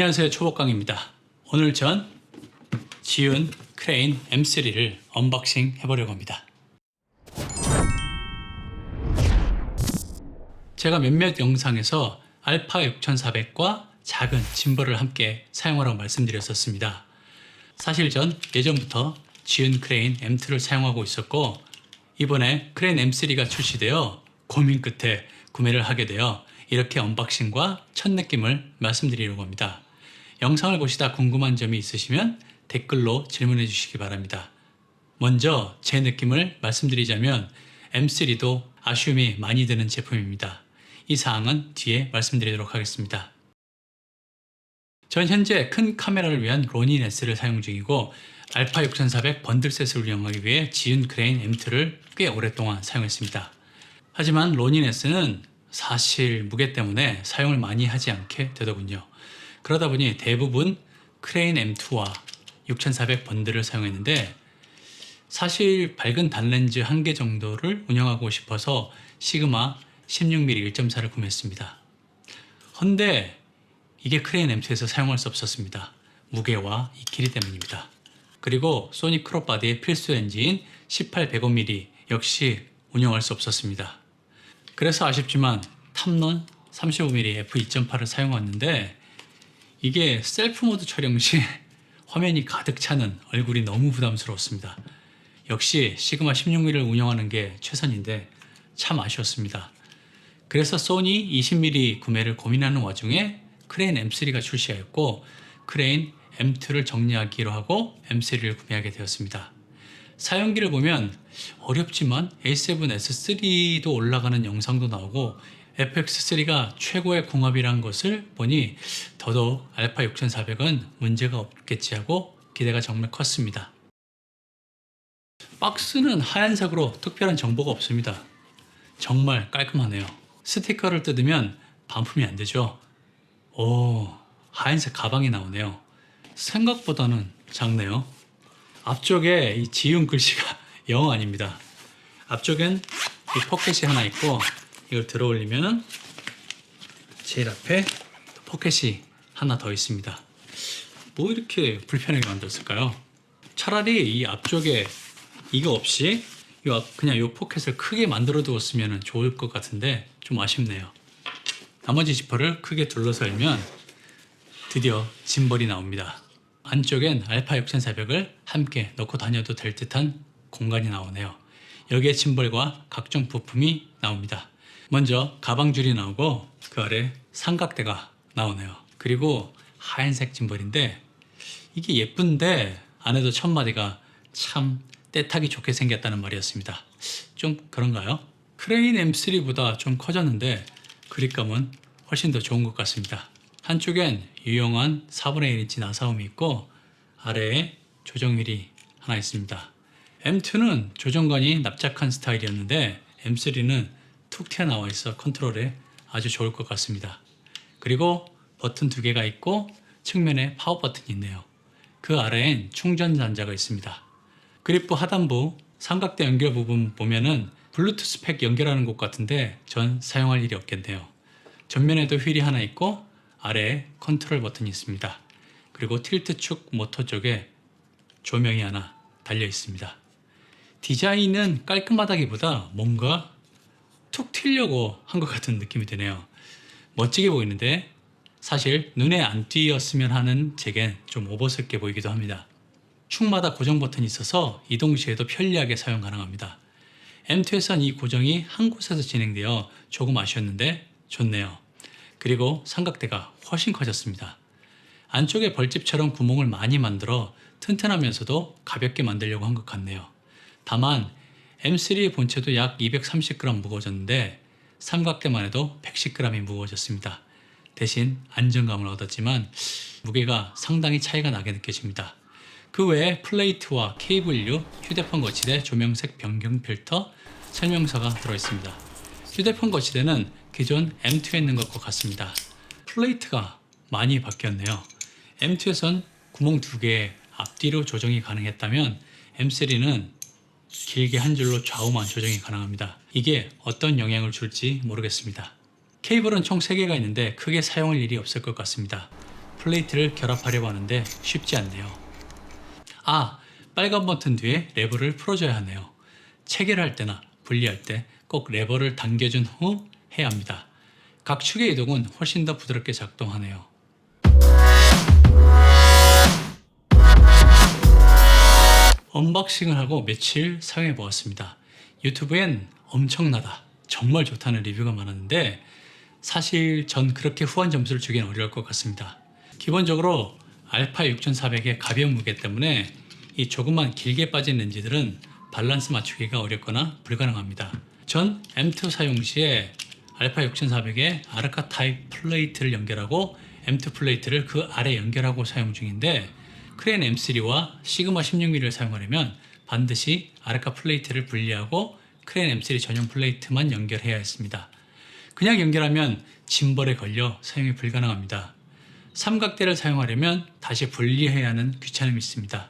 안녕하세요, 초복강입니다. 오늘 전 지윤 크레인 M3를 언박싱 해보려고 합니다. 제가 몇몇 영상에서 알파 6400과 작은 짐벌을 함께 사용하라고 말씀드렸었습니다. 사실 전 예전부터 지윤 크레인 M2를 사용하고 있었고, 이번에 크레인 M3가 출시되어 고민 끝에 구매를 하게 되어 이렇게 언박싱과 첫 느낌을 말씀드리려고 합니다. 영상을 보시다 궁금한 점이 있으시면 댓글로 질문해 주시기 바랍니다. 먼저 제 느낌을 말씀드리자면 M3도 아쉬움이 많이 드는 제품입니다. 이 사항은 뒤에 말씀드리도록 하겠습니다. 전 현재 큰 카메라를 위한 로닌 S를 사용 중이고, 알파 6400 번들셋을 운영하기 위해 지윤 크레인 M2를 꽤 오랫동안 사용했습니다. 하지만 로닌 S는 사실 무게 때문에 사용을 많이 하지 않게 되더군요. 그러다 보니 대부분 크레인 M2와 6400 번들을 사용했는데, 사실 밝은 단렌즈 1개 정도를 운영하고 싶어서 시그마 16mm 1.4를 구매했습니다. 헌데 이게 크레인 M2에서 사용할 수 없었습니다. 무게와 이 길이 때문입니다. 그리고 소니 크롭바디의 필수 렌즈인 18-105mm 역시 운영할 수 없었습니다. 그래서 아쉽지만 탐론 35mm f2.8을 사용했는데, 이게 셀프 모드 촬영 시 화면이 가득 차는 얼굴이 너무 부담스러웠습니다. 역시 시그마 16mm를 운영하는 게 최선인데 참 아쉬웠습니다. 그래서 소니 20mm 구매를 고민하는 와중에 크레인 M3가 출시하였고, 크레인 M2를 정리하기로 하고 M3를 구매하게 되었습니다. 사용기를 보면 어렵지만 A7S3도 올라가는 영상도 나오고 FX3가 최고의 궁합이란 것을 보니 더더욱 알파 6400은 문제가 없겠지 하고 기대가 정말 컸습니다. 박스는 하얀색으로 특별한 정보가 없습니다. 정말 깔끔하네요. 스티커를 뜯으면 반품이 안 되죠. 오, 하얀색 가방이 나오네요. 생각보다는 작네요. 앞쪽에 이 지윤 글씨가 영어 아닙니다. 앞쪽엔 이 포켓이 하나 있고, 이걸 들어 올리면 제일 앞에 포켓이 하나 더 있습니다. 뭐 이렇게 불편하게 만들었을까요? 차라리 이 앞쪽에 이거 없이 그냥 이 포켓을 크게 만들어 두었으면 좋을 것 같은데 좀 아쉽네요. 나머지 지퍼를 크게 둘러서 열면 드디어 짐벌이 나옵니다. 안쪽엔 알파 6400을 함께 넣고 다녀도 될 듯한 공간이 나오네요. 여기에 짐벌과 각종 부품이 나옵니다. 먼저 가방줄이 나오고 그 아래 삼각대가 나오네요. 그리고 하얀색 짐벌인데 이게 예쁜데 안에도 첫마디가 참 떼타기 좋게 생겼다는 말이었습니다. 좀 그런가요? 크레인 M3보다 좀 커졌는데 그립감은 훨씬 더 좋은 것 같습니다. 한쪽엔 유용한 4분의 1인치 나사움이 있고 아래에 조정 휠이 하나 있습니다. M2는 조정관이 납작한 스타일이었는데 M3는 툭 튀어나와 있어 컨트롤에 아주 좋을 것 같습니다. 그리고 버튼 2개가 있고 측면에 파워 버튼이 있네요. 그 아래엔 충전 단자가 있습니다. 그립부 하단부 삼각대 연결 부분 보면은 블루투스 팩 연결하는 곳 같은데 전 사용할 일이 없겠네요. 전면에도 휠이 하나 있고 아래에 컨트롤 버튼이 있습니다. 그리고 틸트축 모터 쪽에 조명이 하나 달려 있습니다. 디자인은 깔끔하다기보다 뭔가 툭 튀려고 한 것 같은 느낌이 드네요. 멋지게 보이는데 사실 눈에 안 띄었으면 하는 제겐 좀 오버스럽게 보이기도 합니다. 축마다 고정 버튼이 있어서 이동 시에도 편리하게 사용 가능합니다. M2에선 이 고정이 한 곳에서 진행되어 조금 아쉬웠는데 좋네요. 그리고 삼각대가 훨씬 커졌습니다. 안쪽에 벌집처럼 구멍을 많이 만들어 튼튼하면서도 가볍게 만들려고 한 것 같네요. 다만 M3의 본체도 약 230g 무거워졌는데 삼각대만 해도 110g이 무거워졌습니다. 대신 안정감을 얻었지만 무게가 상당히 차이가 나게 느껴집니다. 그 외에 플레이트와 케이블류, 휴대폰 거치대, 조명색 변경 필터, 설명서가 들어있습니다. 휴대폰 거치대는 기존 M2에 있는 것과 같습니다. 플레이트가 많이 바뀌었네요. M2에선 구멍 2개에 앞뒤로 조정이 가능했다면 M3는 길게 한 줄로 좌우만 조정이 가능합니다. 이게 어떤 영향을 줄지 모르겠습니다. 케이블은 총 3개가 있는데 크게 사용할 일이 없을 것 같습니다. 플레이트를 결합하려고 하는데 쉽지 않네요. 빨간 버튼 뒤에 레버를 풀어줘야 하네요. 체결할 때나 분리할 때 꼭 레버를 당겨준 후 해야 합니다. 각 축의 이동은 훨씬 더 부드럽게 작동하네요. 언박싱을 하고 며칠 사용해 보았습니다. 유튜브엔 엄청나다, 정말 좋다는 리뷰가 많았는데 사실 전 그렇게 후한 점수를 주기는 어려울 것 같습니다. 기본적으로 알파 6400의 가벼운 무게 때문에 이 조금만 길게 빠진 렌즈들은 밸런스 맞추기가 어렵거나 불가능합니다. 전 M2 사용 시에 알파 6400에 아르카 타입 플레이트를 연결하고 M2 플레이트를 그 아래 연결하고 사용 중인데 크레인 M3와 시그마 16mm를 사용하려면 반드시 아르카 플레이트를 분리하고 크레인 M3 전용 플레이트만 연결해야 했습니다. 그냥 연결하면 짐벌에 걸려 사용이 불가능합니다. 삼각대를 사용하려면 다시 분리해야 하는 귀찮음이 있습니다.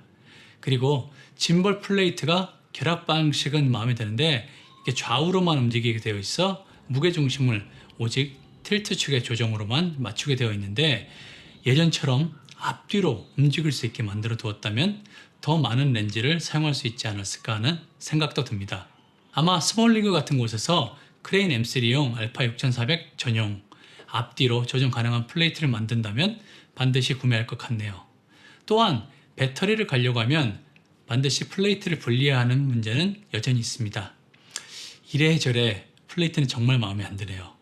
그리고 짐벌 플레이트가 결합 방식은 마음에 드는데 이게 좌우로만 움직이게 되어 있어 무게중심을 오직 틸트 축의 조정으로만 맞추게 되어 있는데 예전처럼 앞뒤로 움직일 수 있게 만들어 두었다면 더 많은 렌즈를 사용할 수 있지 않았을까 하는 생각도 듭니다. 아마 스몰리그 같은 곳에서 크레인 M3용 알파 6400 전용 앞뒤로 조정 가능한 플레이트를 만든다면 반드시 구매할 것 같네요. 또한 배터리를 갈려고 하면 반드시 플레이트를 분리해야 하는 문제는 여전히 있습니다. 이래저래 플레이트는 정말 마음에 안 드네요.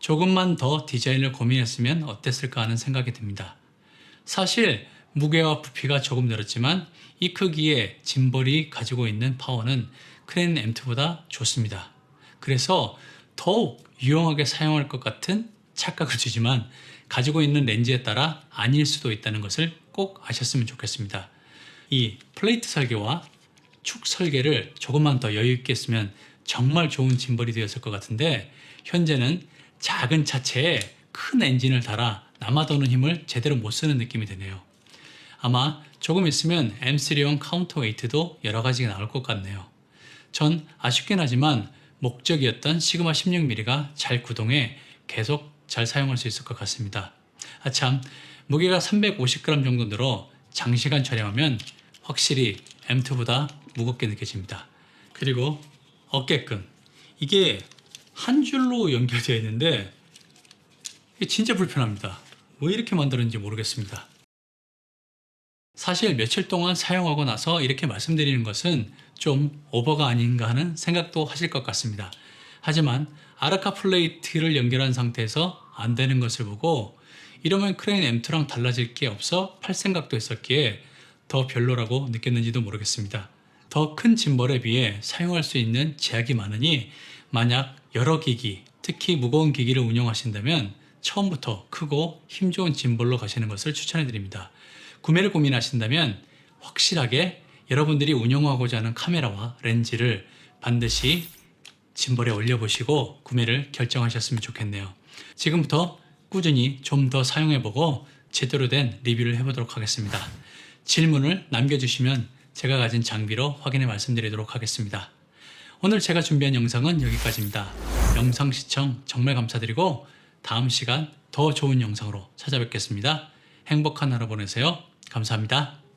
조금만 더 디자인을 고민했으면 어땠을까 하는 생각이 듭니다. 사실 무게와 부피가 조금 늘었지만 이 크기의 짐벌이 가지고 있는 파워는 크레인 M2보다 좋습니다. 그래서 더욱 유용하게 사용할 것 같은 착각을 주지만 가지고 있는 렌즈에 따라 아닐 수도 있다는 것을 꼭 아셨으면 좋겠습니다. 이 플레이트 설계와 축 설계를 조금만 더 여유 있게 했으면 정말 좋은 짐벌이 되었을 것 같은데 현재는 작은 차체에 큰 엔진을 달아 남아도는 힘을 제대로 못 쓰는 느낌이 드네요. 아마 조금 있으면 M3용 카운터 웨이트도 여러 가지가 나올 것 같네요. 전 아쉽긴 하지만 목적이었던 시그마 16mm가 잘 구동해 계속 잘 사용할 수 있을 것 같습니다. 참, 무게가 350g 정도 늘어 장시간 촬영하면 확실히 M2보다 무겁게 느껴집니다. 그리고 어깨끈, 이게 한 줄로 연결되어 있는데 이게 진짜 불편합니다. 왜 이렇게 만들었는지 모르겠습니다. 사실 며칠 동안 사용하고 나서 이렇게 말씀드리는 것은 좀 오버가 아닌가 하는 생각도 하실 것 같습니다. 하지만 아르카 플레이트를 연결한 상태에서 안 되는 것을 보고 이러면 크레인 M2랑 달라질 게 없어 팔 생각도 했었기에 더 별로라고 느꼈는지도 모르겠습니다. 더 큰 짐벌에 비해 사용할 수 있는 제약이 많으니 만약 여러 기기, 특히 무거운 기기를 운영하신다면 처음부터 크고 힘 좋은 짐벌로 가시는 것을 추천해 드립니다. 구매를 고민하신다면 확실하게 여러분들이 운영하고자 하는 카메라와 렌즈를 반드시 짐벌에 올려보시고 구매를 결정하셨으면 좋겠네요. 지금부터 꾸준히 좀 더 사용해보고 제대로 된 리뷰를 해보도록 하겠습니다. 질문을 남겨주시면 제가 가진 장비로 확인해 말씀드리도록 하겠습니다. 오늘 제가 준비한 영상은 여기까지입니다. 영상 시청 정말 감사드리고 다음 시간 더 좋은 영상으로 찾아뵙겠습니다. 행복한 하루 보내세요. 감사합니다.